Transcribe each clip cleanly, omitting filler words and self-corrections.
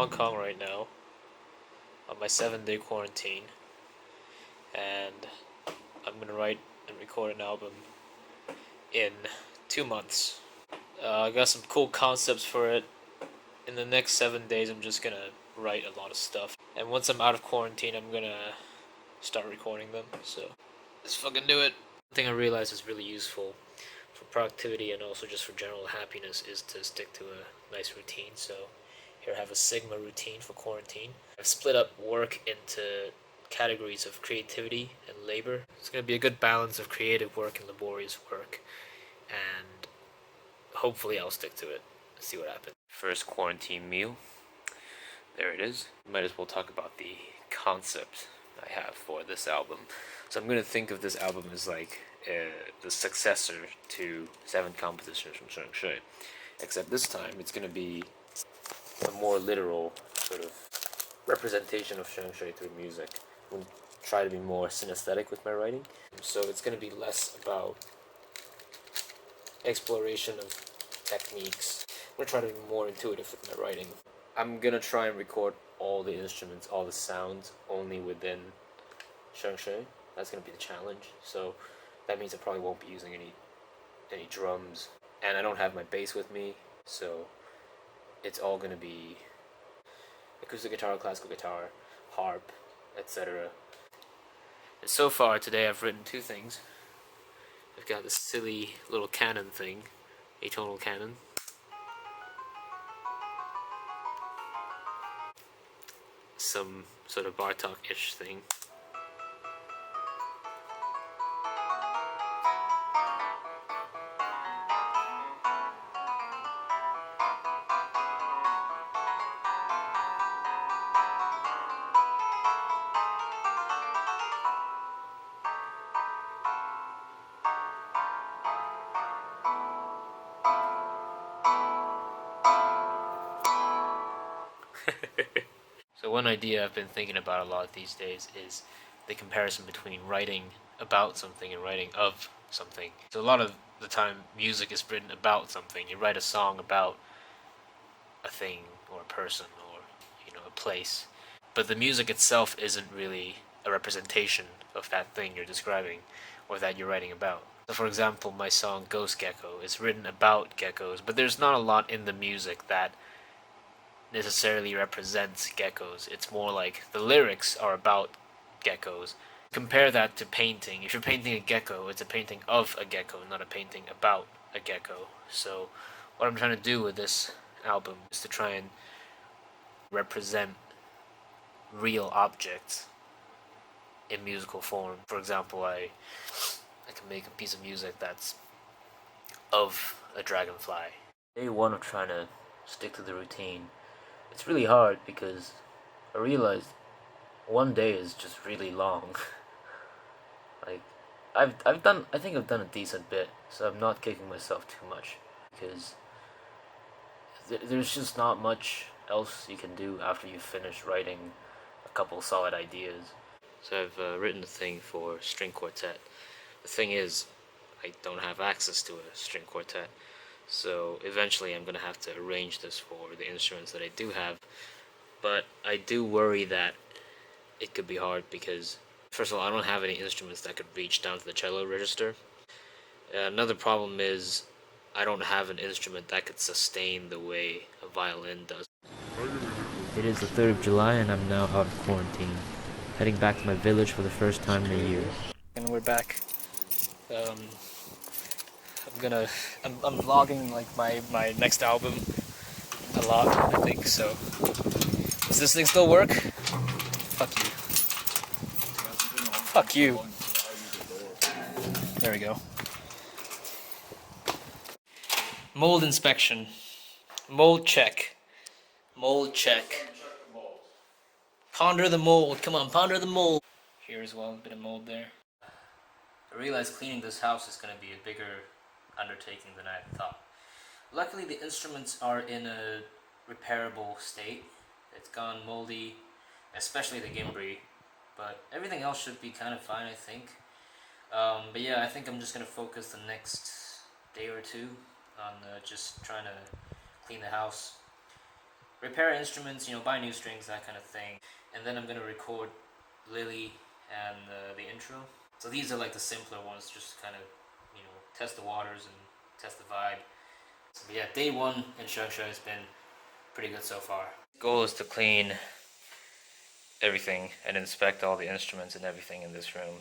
Hong Kong right now on my 7-day quarantine, and I'm gonna write and record an album in 2 months. I got some cool concepts for it. In the next 7 days, I'm just gonna write a lot of stuff, and once I'm out of quarantine, I'm gonna start recording them. So let's fucking do it. One thing I realized is really useful for productivity and also just for general happiness is to stick to a nice routine. So here I have a Sigma routine for quarantine. I've split up work into categories of creativity and labor. It's going to be a good balance of creative work and laborious work, and hopefully I'll stick to it. Let's see what happens. First quarantine meal. There it is. Might as well talk about the concept I have for this album. So I'm going to think of this album as like the successor to 7 compositions from Shui, except this time it's going to be a more literal sort of representation of Shui through music. I'm going to try to be more synesthetic with my writing, so it's going to be less about exploration of techniques. I'm going to try to be more intuitive with my writing. I'm going to try and record all the instruments, all the sounds, only within Sheung. That's going to be the challenge. So that means I probably won't be using any drums, and I don't have my bass with me, so it's all going to be acoustic guitar, classical guitar, harp, etc. And so far today I've written 2 things. I've got this silly little canon thing, atonal canon. Some sort of Bartok-ish thing. So one idea I've been thinking about a lot these days is the comparison between writing about something and writing of something. So a lot of the time music is written about something. You write a song about a thing or a person or a place. But the music itself isn't really a representation of that thing you're describing or that you're writing about. So for example, my song Ghost Gecko is written about geckos, but there's not a lot in the music that necessarily represents geckos. It's more like the lyrics are about geckos. Compare that to painting. If you're painting a gecko, it's a painting of a gecko, not a painting about a gecko. So what I'm trying to do with this album is to try and represent real objects in musical form. For example, I can make a piece of music that's of a dragonfly. Day 1 of trying to stick to the routine, it's really hard because I realized one day is just really long. Like, I think I've done a decent bit, so I'm not kicking myself too much because there's just not much else you can do after you finish writing a couple solid ideas. So I've written a thing for string quartet. The thing is, I don't have access to a string quartet, so eventually I'm going to have to arrange this for the instruments that I do have. But I do worry that it could be hard because, first of all, I don't have any instruments that could reach down to the cello register. Another problem is I don't have an instrument that could sustain the way a violin does. It is the 3rd of July and I'm now out of quarantine, heading back to my village for the first time in a year. And we're back. I'm vlogging like my next album a lot, I think, so. Does this thing still work? Fuck you. Fuck you. There we go. Mold inspection. Mold check. Mold check. Ponder the mold. Come on, ponder the mold. Here as well, a bit of mold there. I realized cleaning this house is going to be a bigger undertaking than I had thought. Luckily, the instruments are in a repairable state. It's gone moldy, especially the gimbri, but everything else should be kind of fine, I think. But yeah, I think I'm just going to focus the next day or 2 on just trying to clean the house. repair instruments, buy new strings, that kind of thing. And then I'm gonna record Lily and the intro. So these are like the simpler ones, just to kind of, test the waters and test the vibe. But yeah, day one in Sheung has been pretty good so far. Goal is to clean everything and inspect all the instruments and everything in this room.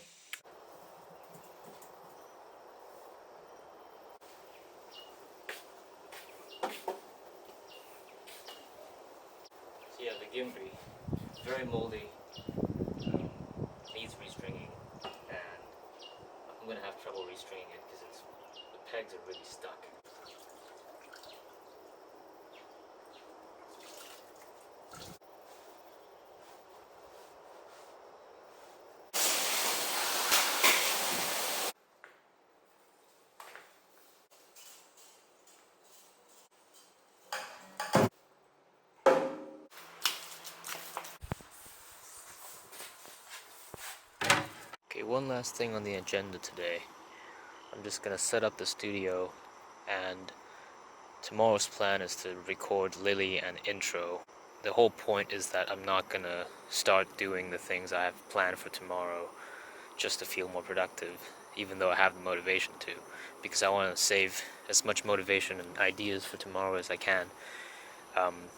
So yeah, the Gimbri, very moldy, needs restringing, and I'm gonna have trouble restringing it because the pegs are really stuck. Okay, one last thing on the agenda today. I'm just gonna set up the studio, and tomorrow's plan is to record Lily and intro. The whole point is that I'm not gonna start doing the things I have planned for tomorrow just to feel more productive, even though I have the motivation to, because I want to save as much motivation and ideas for tomorrow as I can.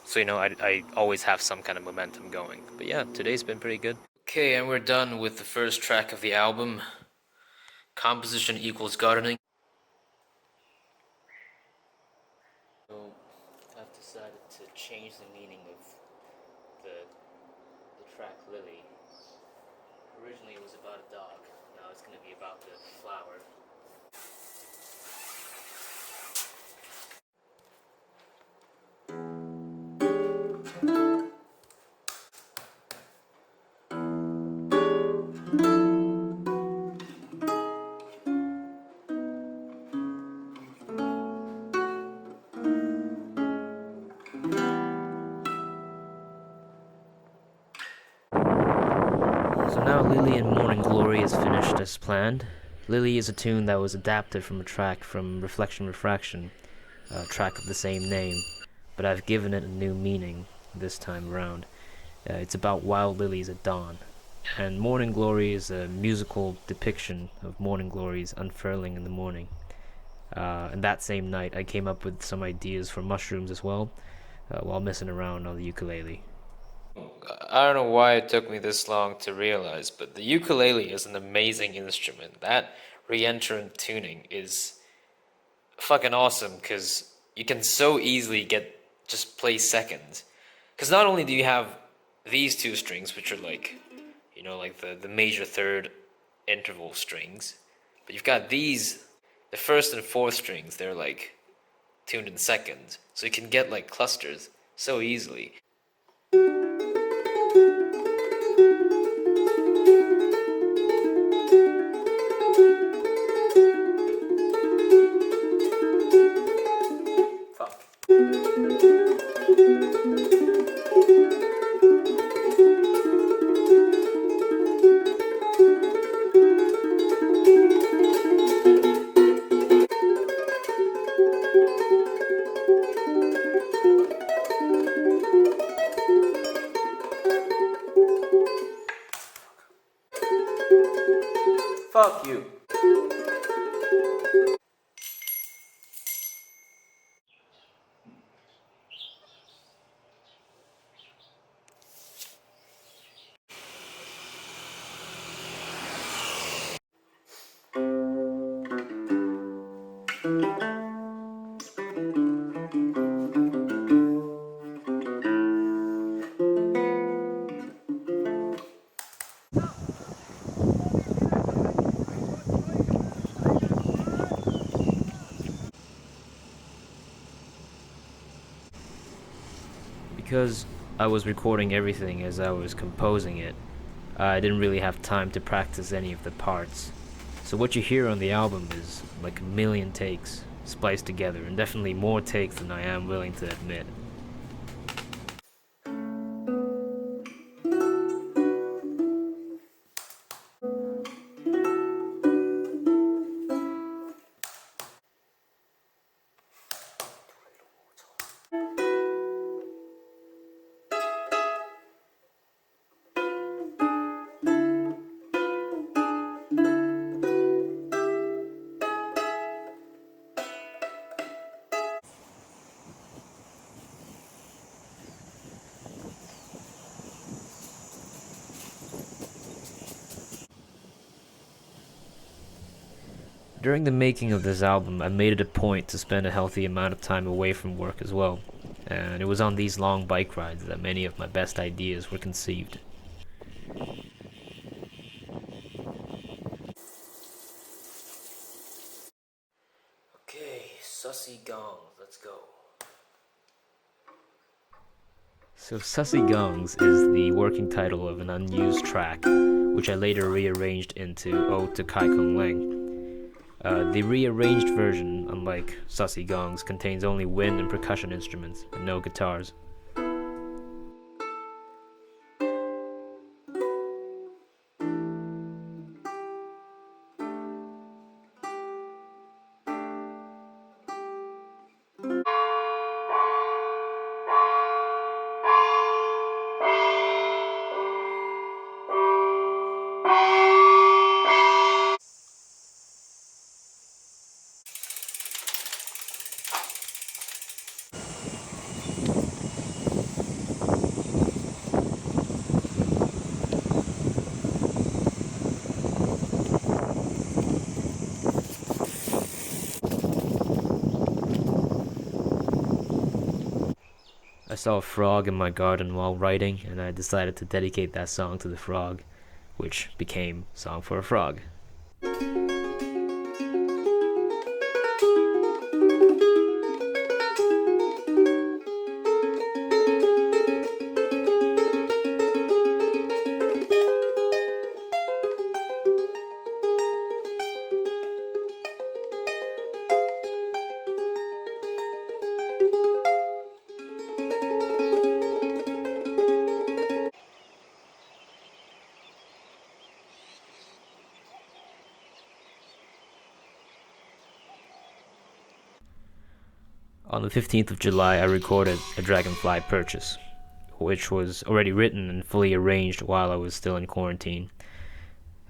So I always have some kind of momentum going. But yeah, today's been pretty good. Okay, and we're done with the first track of the album. Composition equals gardening. So I've decided to change the meaning of the track Lily. Originally it was about a dog. Now it's going to be about the flower. So now Lily in Morning Glory is finished as planned. Lily is a tune that was adapted from a track from Reflection Refraction, a track of the same name, but I've given it a new meaning this time around. It's about wild lilies at dawn, and Morning Glory is a musical depiction of morning glories unfurling in the morning. And that same night I came up with some ideas for mushrooms as well, while messing around on the ukulele. I don't know why it took me this long to realize, but the ukulele is an amazing instrument. That reentrant tuning is fucking awesome because you can so easily just play seconds. Because not only do you have these two strings, which are like, like the major third interval strings, but you've got these, the first and fourth strings, they're like tuned in seconds. So you can get like clusters so easily. Fuck you. Because I was recording everything as I was composing it, I didn't really have time to practice any of the parts. So what you hear on the album is like a million takes spliced together, and definitely more takes than I am willing to admit. During the making of this album, I made it a point to spend a healthy amount of time away from work as well, and it was on these long bike rides that many of my best ideas were conceived. Okay, Sussy Gongs, let's go. So Sussy Gongs is the working title of an unused track, which I later rearranged into Ode to Kai Kung Leng. The rearranged version, unlike Sussy Gongs, contains only wind and percussion instruments, and no guitars. I saw a frog in my garden while writing, and I decided to dedicate that song to the frog, which became Song for a Frog. On the 15th of July, I recorded a Dragonfly Purchase, which was already written and fully arranged while I was still in quarantine.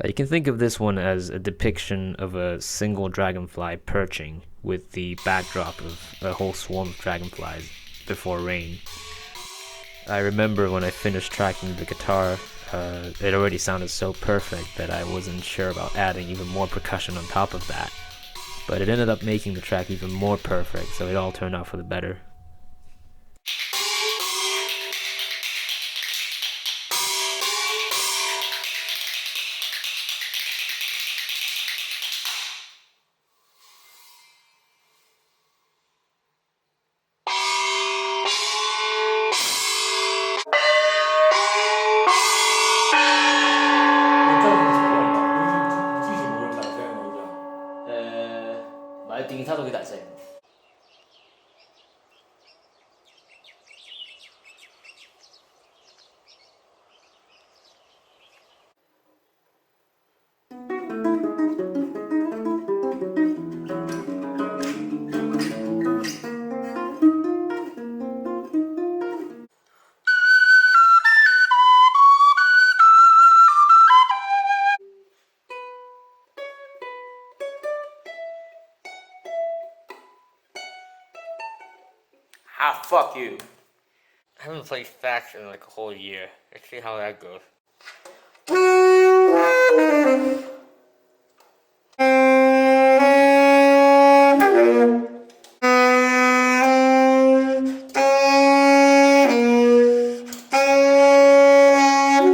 You can think of this one as a depiction of a single dragonfly perching with the backdrop of a whole swarm of dragonflies before rain. I remember when I finished tracking the guitar, it already sounded so perfect that I wasn't sure about adding even more percussion on top of that. But it ended up making the track even more perfect, so it all turned out for the better. Ah, fuck you. I haven't played Facts in like a whole year. Let's see how that goes.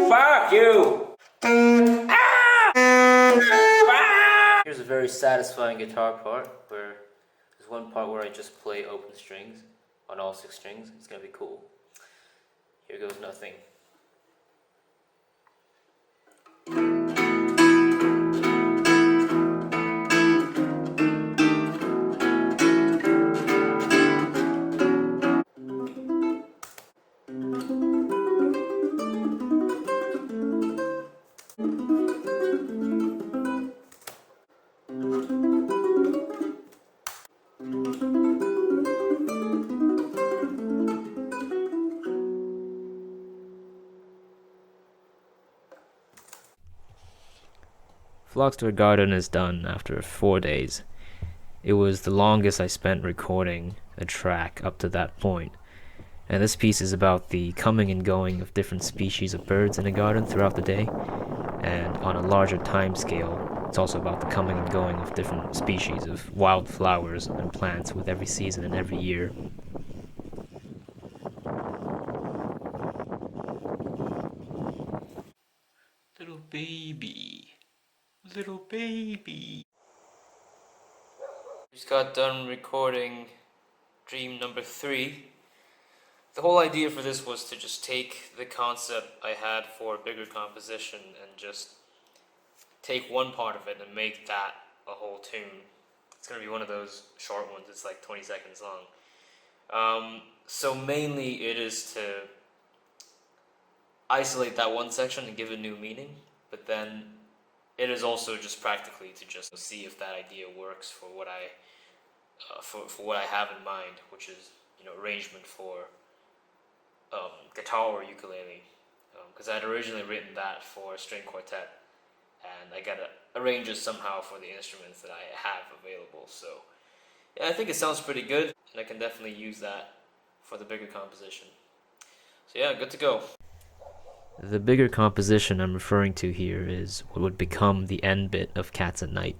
Fuck you! Here's a very satisfying guitar part where there's one part where I just play open strings on all 6 strings. It's gonna be cool. Here goes nothing. Flocks to a Garden is done after 4 days. It was the longest I spent recording a track up to that point. And this piece is about the coming and going of different species of birds in a garden throughout the day, and on a larger time scale, It's also about the coming and going of different species of wild flowers and plants with every season and every year. Little baby. Little baby. Just got done recording dream number 3. The whole idea for this was to just take the concept I had for a bigger composition and just take one part of it and make that a whole tune. It's going to be one of those short ones, it's like 20 seconds long. So mainly it is to isolate that one section and give it new meaning, but then it is also just practically to just see if that idea works for what I have in mind, which is arrangement for guitar or ukulele, because I had originally written that for a string quartet, and I gotta arrange it somehow for the instruments that I have available. So yeah, I think it sounds pretty good, and I can definitely use that for the bigger composition. So yeah, good to go. The bigger composition I'm referring to here is what would become the end bit of Cats at Night.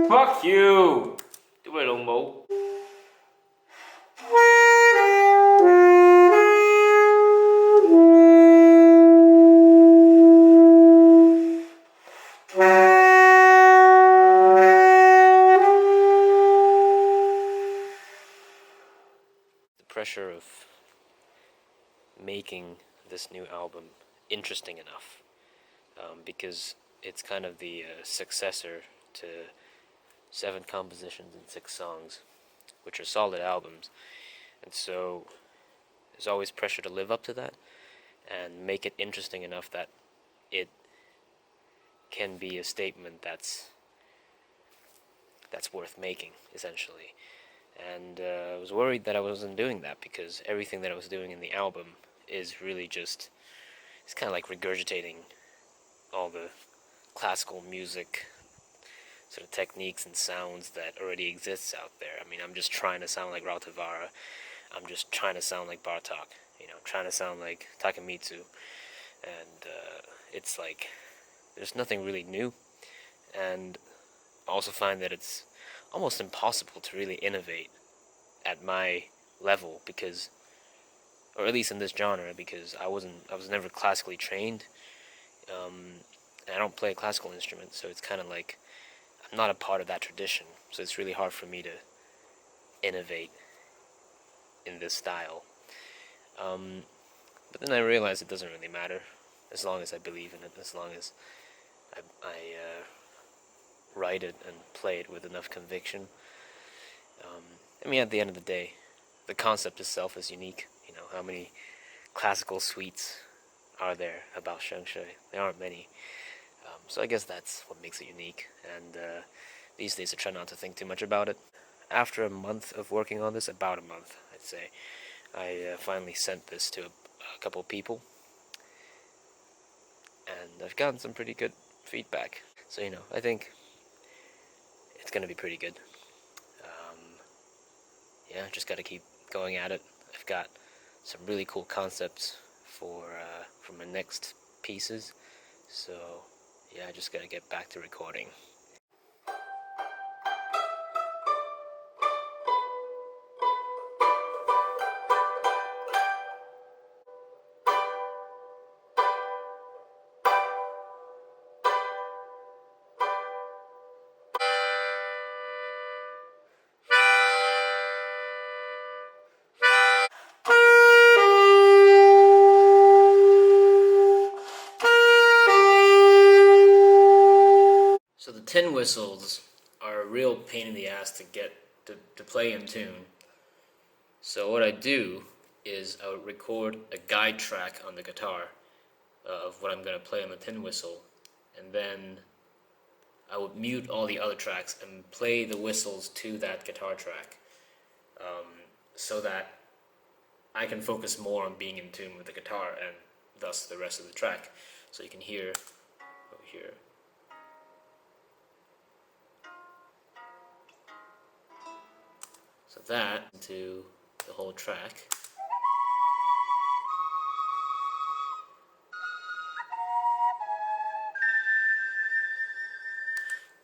Fuck you! Do it, Omo. The pressure of making this new album interesting enough, because it's kind of the successor to 7 compositions and 6 songs, which are solid albums, and so there's always pressure to live up to that and make it interesting enough that it can be a statement that's worth making, essentially. And I was worried that I wasn't doing that, because everything that I was doing in the album is really just, it's kind of like regurgitating all the classical music sort of techniques and sounds that already exists out there. I mean, I'm just trying to sound like Rautavaara. I'm just trying to sound like Bartok. Trying to sound like Takemitsu. And it's like, there's nothing really new. And I also find that it's almost impossible to really innovate at my level, because, or at least in this genre, because I was never classically trained. And I don't play a classical instrument, so it's kind of like I'm not a part of that tradition. So it's really hard for me to innovate in this style. But then I realized it doesn't really matter, as long as I believe in it, as long as I write it and play it with enough conviction. I mean, at the end of the day, the concept itself is unique. How many classical suites are there about Sheung? There aren't many. So I guess that's what makes it unique. And these days I try not to think too much about it. After a month of working on this, about a month, I'd say, I finally sent this to a couple people, and I've gotten some pretty good feedback. So I think it's gonna be pretty good. Yeah, just gotta keep going at it. I've got some really cool concepts for my next pieces. So Yeah, I just gotta get back to recording. So the tin whistles are a real pain in the ass to get to play in tune. So what I do is I would record a guide track on the guitar of what I'm going to play on the tin whistle, and then I would mute all the other tracks and play the whistles to that guitar track, so that I can focus more on being in tune with the guitar and thus the rest of the track. So you can hear over here. So that into the whole track.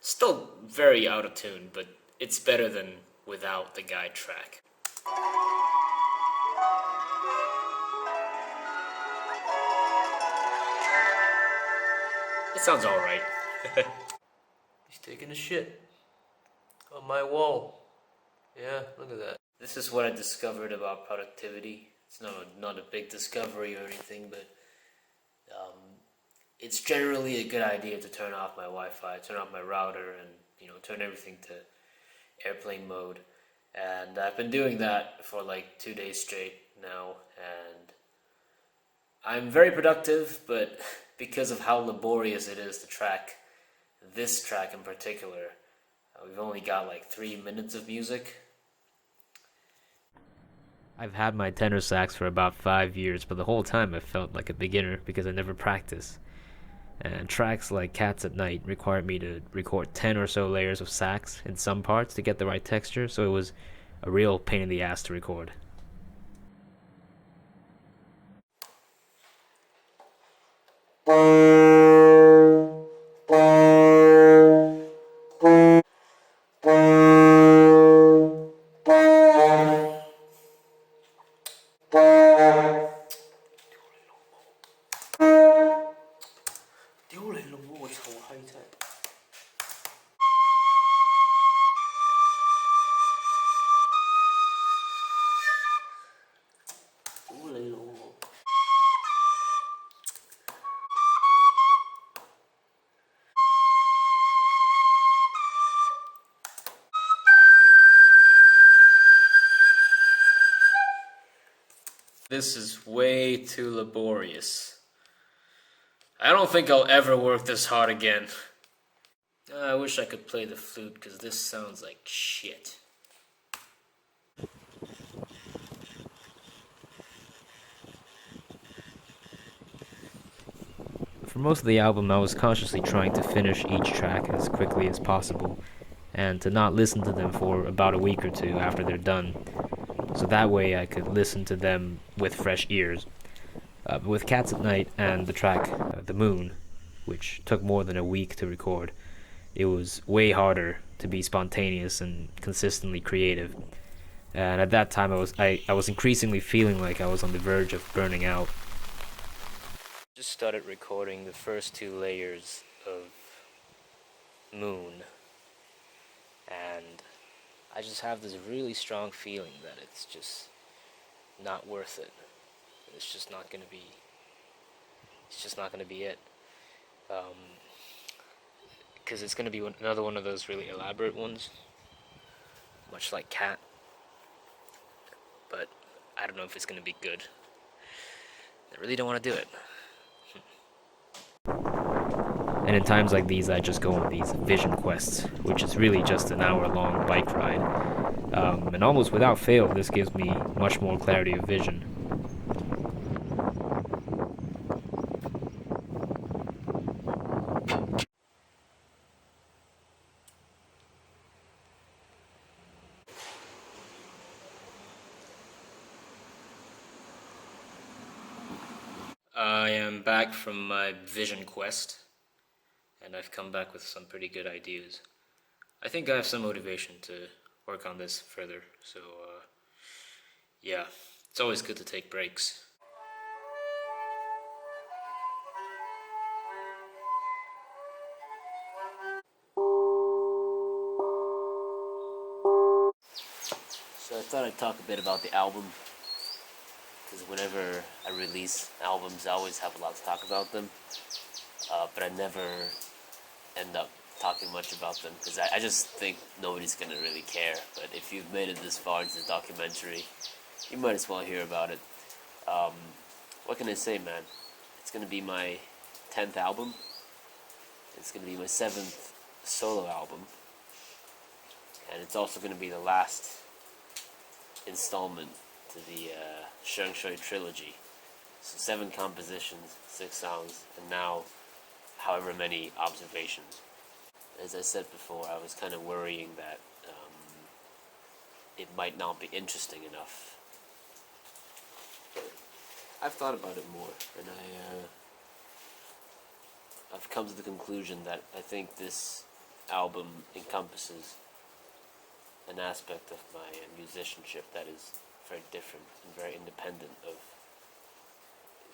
Still very out of tune, but it's better than without the guide track. It sounds alright. He's taking a shit on my wall. Yeah, look at that. This is what I discovered about productivity. It's not a big discovery or anything, but it's generally a good idea to turn off my Wi-Fi, turn off my router, and turn everything to airplane mode. And I've been doing that for like 2 days straight now, and I'm very productive, but because of how laborious it is to track this track in particular, we've only got like 3 minutes of music. I've had my tenor sax for about 5 years, but the whole time I felt like a beginner because I never practiced. And tracks like Cats at Night required me to record 10 or so layers of sax in some parts to get the right texture, so it was a real pain in the ass to record. This is way too laborious. I don't think I'll ever work this hard again. I wish I could play the flute, because this sounds like shit. For most of the album, I was consciously trying to finish each track as quickly as possible, and to not listen to them for about a week or two after they're done, so that way I could listen to them with fresh ears. With Cats at Night and the track The Moon, which took more than a week to record, it was way harder to be spontaneous and consistently creative. And at that time, I was increasingly feeling like I was on the verge of burning out. Just started recording the first 2 layers of Moon, and I just have this really strong feeling that it's just not worth it. It's just not gonna be it. Because it's gonna be another one of those really elaborate ones, much like Cat. But I don't know if it's gonna be good. I really don't want to do it. And in times like these, I just go on these vision quests, which is really just an hour-long bike ride. And almost without fail, this gives me much more clarity of vision. I am back from my vision quest, and I've come back with some pretty good ideas. I think I have some motivation to work on this further, so yeah, it's always good to take breaks. So I thought I'd talk a bit about the album, because whenever I release albums, I always have a lot to talk about them, but I never end up talking much about them, because I just think nobody's gonna really care. But if you've made it this far into the documentary, you might as well hear about it. Um, what can I say, man? It's gonna be my 10th album. It's gonna be my 7th solo album, and it's also gonna be the last installment to the Sheung Shui trilogy. So 7 compositions, 6 songs, and now however many observations. As I said before, I was kind of worrying that it might not be interesting enough. But I've thought about it more, and I've come to the conclusion that I think this album encompasses an aspect of my musicianship that is very different and very independent of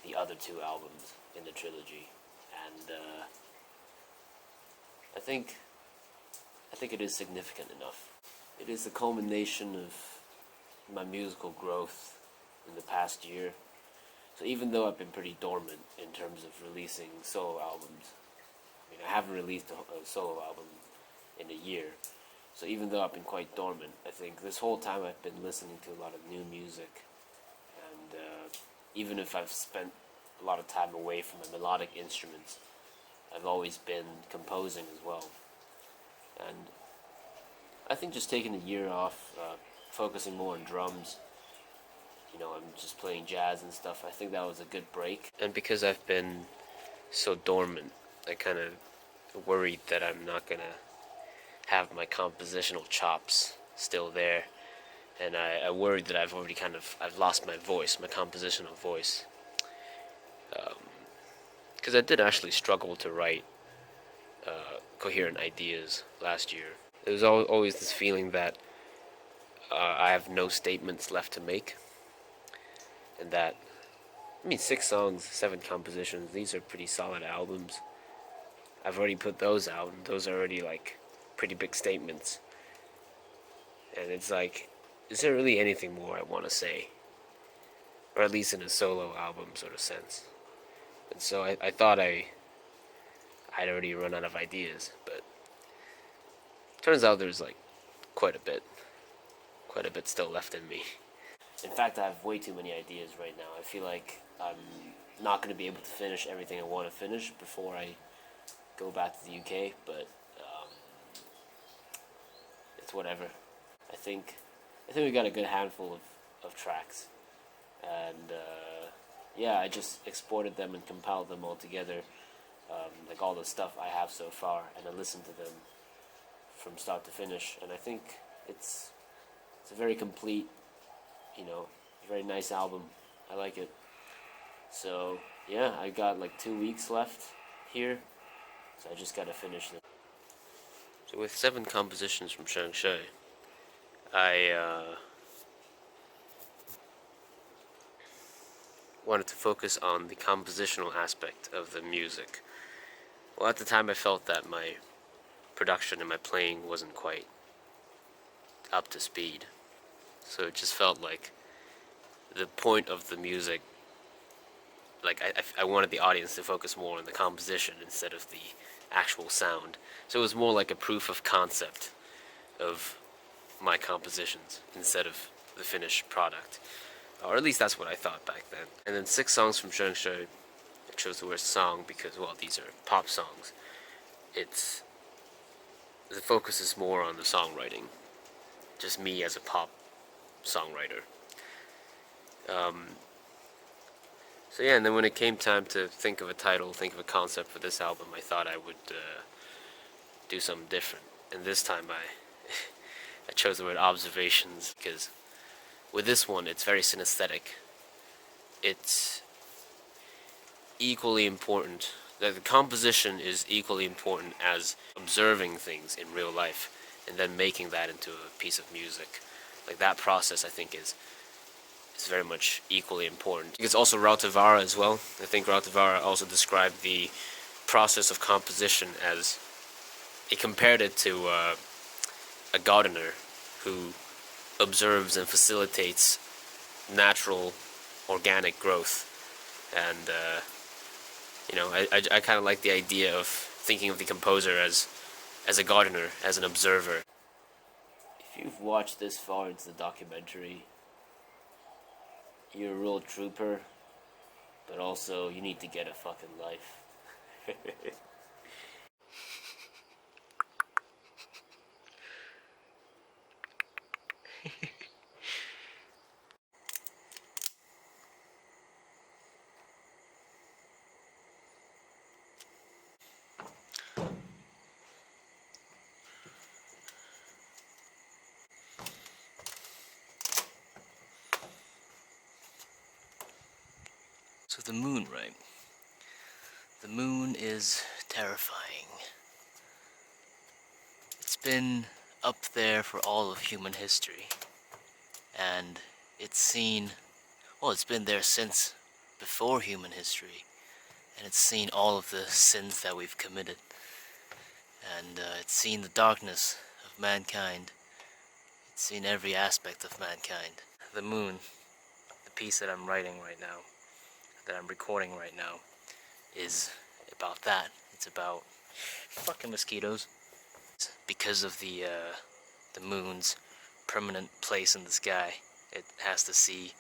the other 2 albums in the trilogy, and I think it is significant enough. It is the culmination of my musical growth in the past year. So even though I've been pretty dormant in terms of releasing solo albums, I mean, I haven't released a solo album in a year. So even though I've been quite dormant, I think this whole time I've been listening to a lot of new music, and even if I've spent a lot of time away from the melodic instruments, I've always been composing as well. And I think just taking a year off, focusing more on drums, I'm just playing jazz and stuff, I think that was a good break. And because I've been so dormant, I kind of worried that I'm not going to have my compositional chops still there. And I worried that I've lost my voice, my compositional voice. Because I did actually struggle to write coherent ideas last year. There was always this feeling that I have no statements left to make, and that, 6 songs, 7 compositions, these are pretty solid albums. I've already put those out, and those are already like pretty big statements. And it's like, is there really anything more I want to say? Or at least in a solo album sort of sense. And so I thought I'd already run out of ideas, but turns out there's like quite a bit still left in me. In fact, I have way too many ideas right now. I feel like I'm not going to be able to finish everything I want to finish before I go back to the UK, but it's whatever. I think we got a good handful of tracks, and yeah, I just exported them and compiled them all together, like all the stuff I have so far, and I listened to them from start to finish, and I think it's a very complete, very nice album. I like it. So yeah, I got like 2 weeks left here, so I just gotta finish them. So with 7 compositions from Sheung Shui, I wanted to focus on the compositional aspect of the music. Well, at the time I felt that my production and my playing wasn't quite up to speed. So it just felt like the point of the music, like I wanted the audience to focus more on the composition instead of the actual sound. So it was more like a proof of concept of my compositions instead of the finished product. Or at least that's what I thought back then. And then 6 songs from Sheung Shui, I chose the word song because, well, these are pop songs. The focus is more on the songwriting. Just me as a pop songwriter. So yeah, and then when it came time to think of a title, think of a concept for this album, I thought I would do something different. And this time I chose the word observations, because with this one, it's very synesthetic. It's equally important that the composition is equally important as observing things in real life and then making that into a piece of music. Like that process, I think, is very much equally important. It's also Rautavaara as well. I think Rautavaara also described the process of composition as, he compared it to a gardener who observes and facilitates natural organic growth. And I kind of like the idea of thinking of the composer as a gardener, as an observer. If you've watched this far into the documentary, you're a real trooper, but also you need to get a fucking life. So the moon, right? The moon is terrifying. It's been up there for all of human history. And it's been there since before human history. And it's seen all of the sins that we've committed. And it's seen the darkness of mankind. It's seen every aspect of mankind. The moon, the piece that I'm writing right now, that I'm recording right now, is about that. It's about fucking mosquitoes. Because of the moon's permanent place in the sky, it has to see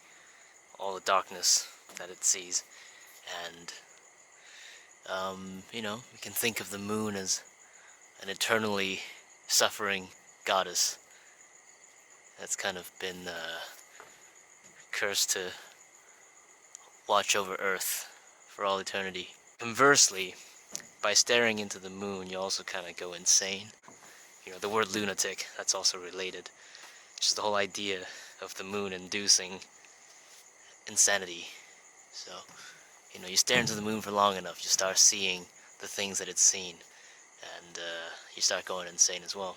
all the darkness that it sees. And we can think of the moon as an eternally suffering goddess that's kind of been cursed to watch over Earth for all eternity. Conversely, by staring into the moon, you also kind of go insane. The word lunatic, that's also related. Just the whole idea of the moon inducing insanity. So, you stare into the moon for long enough, you start seeing the things that it's seen, and you start going insane as well.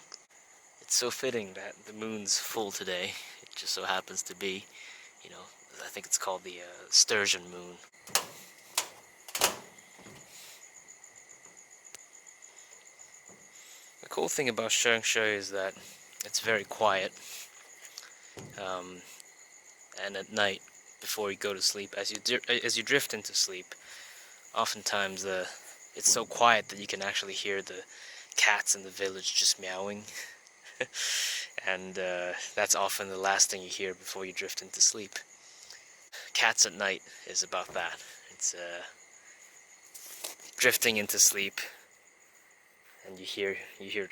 It's so fitting that the moon's full today. It just so happens to be, I think it's called the sturgeon moon. The cool thing about Sheung is that it's very quiet. And at night, before you go to sleep, as you drift into sleep, oftentimes it's so quiet that you can actually hear the cats in the village just meowing. And that's often the last thing you hear before you drift into sleep. Cats at night is about that. It's drifting into sleep, and you hear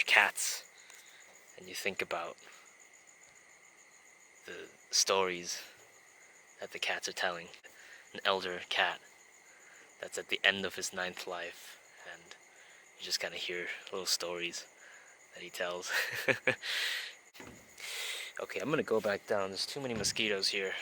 cats, and you think about the stories that the cats are telling. An elder cat that's at the end of his 9th life, and you just kind of hear little stories that he tells. Okay, I'm gonna go back down. There's too many mosquitoes here.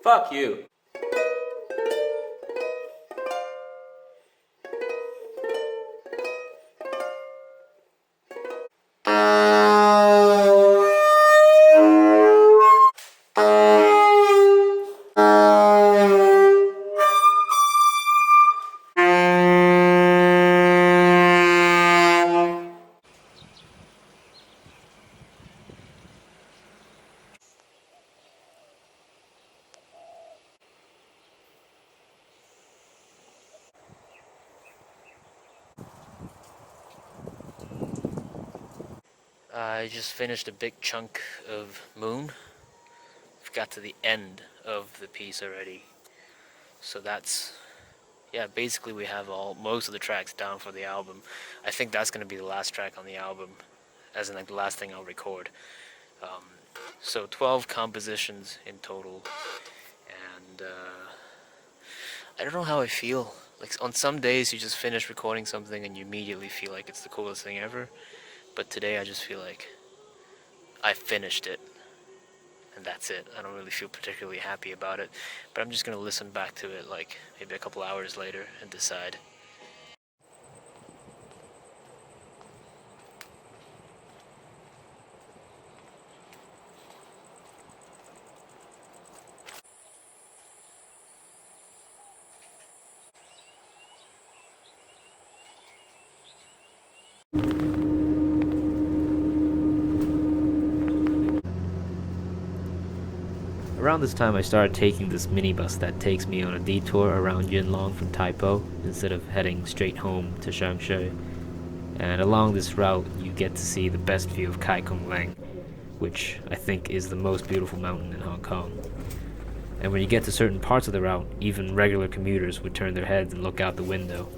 Fuck you. I just finished a big chunk of Moon. I've got to the end of the piece already. So that's, yeah, basically we have most of the tracks down for the album. I think that's going to be the last track on the album. as in like the last thing I'll record. Um, so 12 compositions in total, and I don't know how I feel. Like on some days you just finish recording something and you immediately feel like it's the coolest thing ever, but today I just feel like I finished it, and that's it. I don't really feel particularly happy about it, but I'm just gonna listen back to it like maybe a couple hours later and decide. Around this time, I started taking this minibus that takes me on a detour around Yunlong from Taipo instead of heading straight home to Sheung. And along this route, you get to see the best view of Kai Kung Leng, which I think is the most beautiful mountain in Hong Kong. And when you get to certain parts of the route, even regular commuters would turn their heads and look out the window.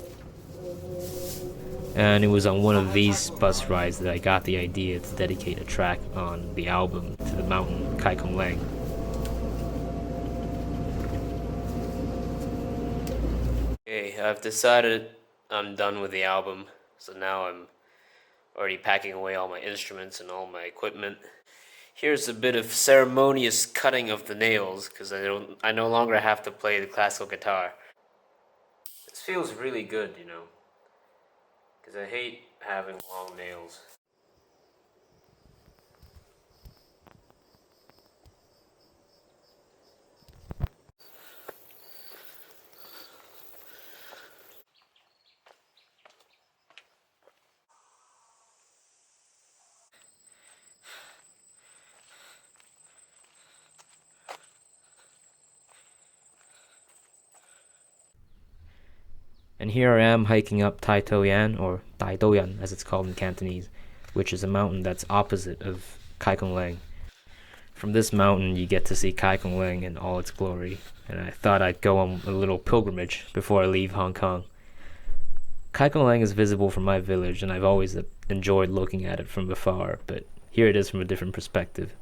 And it was on one of these bus rides that I got the idea to dedicate a track on the album to the mountain Kai Kung Leng. Okay, I've decided I'm done with the album, so now I'm already packing away all my instruments and all my equipment. Here's a bit of ceremonious cutting of the nails, because I no longer have to play the classical guitar. This feels really good, you know, because I hate having long nails. And here I am hiking up Tai To Yan, or Tai To Yan as it's called in Cantonese, which is a mountain that's opposite of Kai Kung Leng. From this mountain you get to see Kai Kung Leng in all its glory, and I thought I'd go on a little pilgrimage before I leave Hong Kong. Kai Kung Leng is visible from my village, and I've always enjoyed looking at it from afar, but here it is from a different perspective.